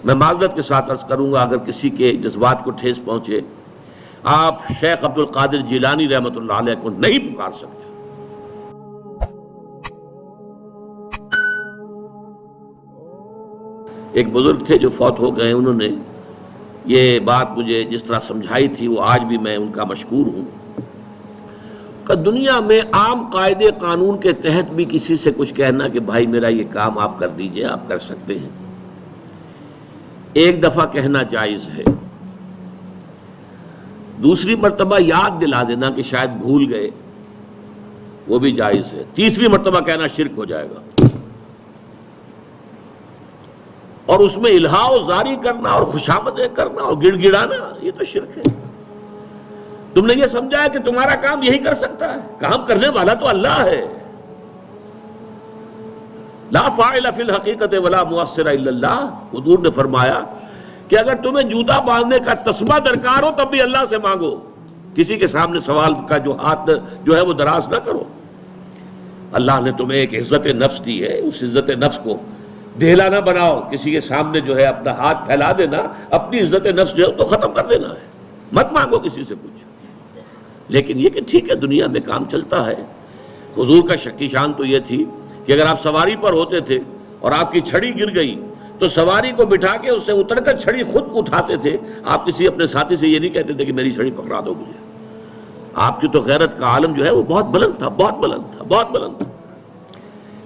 میں معذرت کے ساتھ عرض کروں گا اگر کسی کے جذبات کو ٹھیس پہنچے، آپ شیخ عبد القادر جیلانی رحمۃ اللہ علیہ کو نہیں پکار سکتے۔ ایک بزرگ تھے جو فوت ہو گئے، انہوں نے یہ بات مجھے جس طرح سمجھائی تھی وہ آج بھی میں ان کا مشکور ہوں کہ دنیا میں عام قاعدے قانون کے تحت بھی کسی سے کچھ کہنا کہ بھائی میرا یہ کام آپ کر دیجئے، آپ کر سکتے ہیں، ایک دفعہ کہنا جائز ہے، دوسری مرتبہ یاد دلا دینا کہ شاید بھول گئے وہ بھی جائز ہے، تیسری مرتبہ کہنا شرک ہو جائے گا، اور اس میں الہا و زاری کرنا اور خوشامدیں کرنا اور گڑ گڑانا یہ تو شرک ہے۔ تم نے یہ سمجھا ہے کہ تمہارا کام یہی کر سکتا ہے، کام کرنے والا تو اللہ ہے۔ لا فاعل فی الحقیقت ولا مؤثر الا اللہ، حضور نے فرمایا کہ اگر تمہیں جوتا باندھنے کا تسبہ درکار ہو تب بھی اللہ سے مانگو، کسی کے سامنے سوال کا جو ہاتھ جو ہے وہ دراز نہ کرو۔ اللہ نے تمہیں ایک عزت نفس دی ہے، اس عزت نفس کو دہلا نہ بناؤ، کسی کے سامنے جو ہے اپنا ہاتھ پھیلا دینا، اپنی عزت نفس جو ہے اس کو ختم کر دینا ہے، مت مانگو کسی سے کچھ۔ لیکن یہ کہ ٹھیک ہے دنیا میں کام چلتا ہے۔ حضور کا شکی شان تو یہ تھی کہ اگر آپ سواری پر ہوتے تھے اور آپ کی چھڑی گر گئی تو سواری کو بٹھا کے اس سے اتر کر چھڑی خود اٹھاتے تھے، آپ کسی اپنے ساتھی سے یہ نہیں کہتے تھے کہ میری چھڑی پکڑا دو مجھے۔ آپ کی تو غیرت کا عالم جو ہے وہ بہت بلند تھا، بہت بلند تھا، بہت بلند تھا۔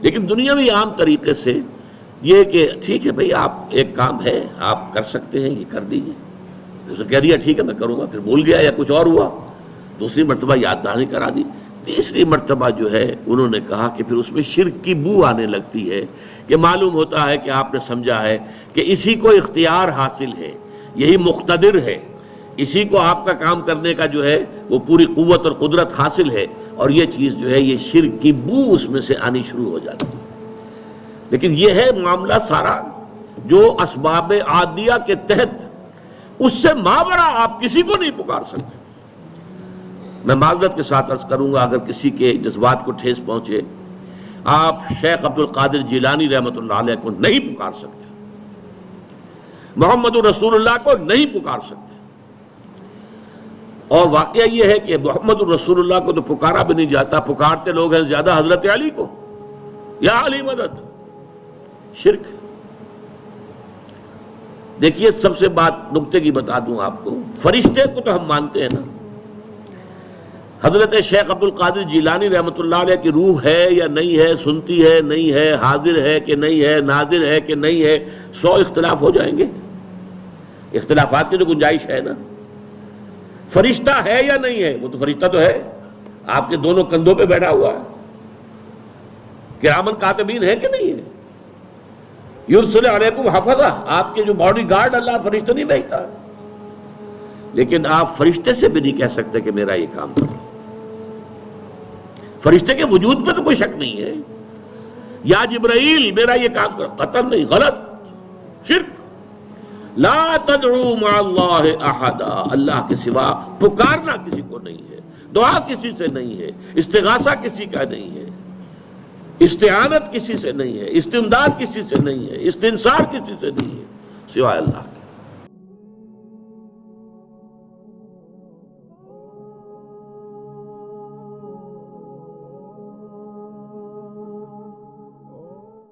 لیکن دنیاوی عام طریقے سے یہ کہ ٹھیک ہے بھئی آپ ایک کام ہے آپ کر سکتے ہیں، یہ کر دیجیے، اس نے کہہ دیا ٹھیک ہے میں کروں گا، پھر بھول گیا یا کچھ اور ہوا، دوسری مرتبہ یاد دہانی کرا دی، تیسری مرتبہ جو ہے انہوں نے کہا کہ پھر اس میں شرک کی بو آنے لگتی ہے کہ معلوم ہوتا ہے کہ آپ نے سمجھا ہے کہ اسی کو اختیار حاصل ہے، یہی مقتدر ہے، اسی کو آپ کا کام کرنے کا جو ہے وہ پوری قوت اور قدرت حاصل ہے، اور یہ چیز جو ہے یہ شرک کی بو اس میں سے آنی شروع ہو جاتی ہے۔ لیکن یہ ہے معاملہ سارا جو اسباب عادیہ کے تحت، اس سے ماورا آپ کسی کو نہیں پکار سکتے۔ میں معذرت کے ساتھ عرض کروں گا اگر کسی کے جذبات کو ٹھیس پہنچے، آپ شیخ عبد القادر جیلانی رحمۃ اللہ علیہ کو نہیں پکار سکتے، محمد رسول اللہ کو نہیں پکار سکتے۔ اور واقعہ یہ ہے کہ محمد رسول اللہ کو تو پکارا بھی نہیں جاتا، پکارتے لوگ ہیں زیادہ حضرت علی کو، یا علی مدد، شرک۔ دیکھیے سب سے بات نکتے کی بتا دوں آپ کو، فرشتے کو تو ہم مانتے ہیں نا، حضرت شیخ عبد القادر جیلانی رحمۃ اللہ علیہ کی روح ہے یا نہیں ہے، سنتی ہے نہیں ہے، حاضر ہے کہ نہیں ہے، ناظر ہے کہ نہیں ہے، 100 اختلاف ہو جائیں گے، اختلافات کی تو گنجائش ہے نا۔ فرشتہ ہے یا نہیں ہے، وہ تو فرشتہ تو ہے، آپ کے دونوں کندھوں پہ بیٹھا ہوا ہے، کرامن کاتبین ہے کہ نہیں ہے، یرسل علیکم حفظہ، آپ کے جو باڈی گارڈ اللہ فرشتہ نہیں بھیجتا، لیکن آپ فرشتے سے بھی نہیں کہہ سکتے کہ میرا یہ کام کرو۔ فرشتے کے وجود پہ تو کوئی شک نہیں ہے، یا جبرائیل میرا یہ کام کرو، قطعاً نہیں، غلط، شرک۔ لا تدعو مع اللہ احدا، اللہ کے سوا پکارنا کسی کو نہیں ہے، دعا کسی سے نہیں ہے، استغاثہ کسی کا نہیں ہے، استعانت کسی سے نہیں ہے، استمداد کسی سے نہیں ہے، استنصار کسی سے نہیں ہے سوائے اللہ۔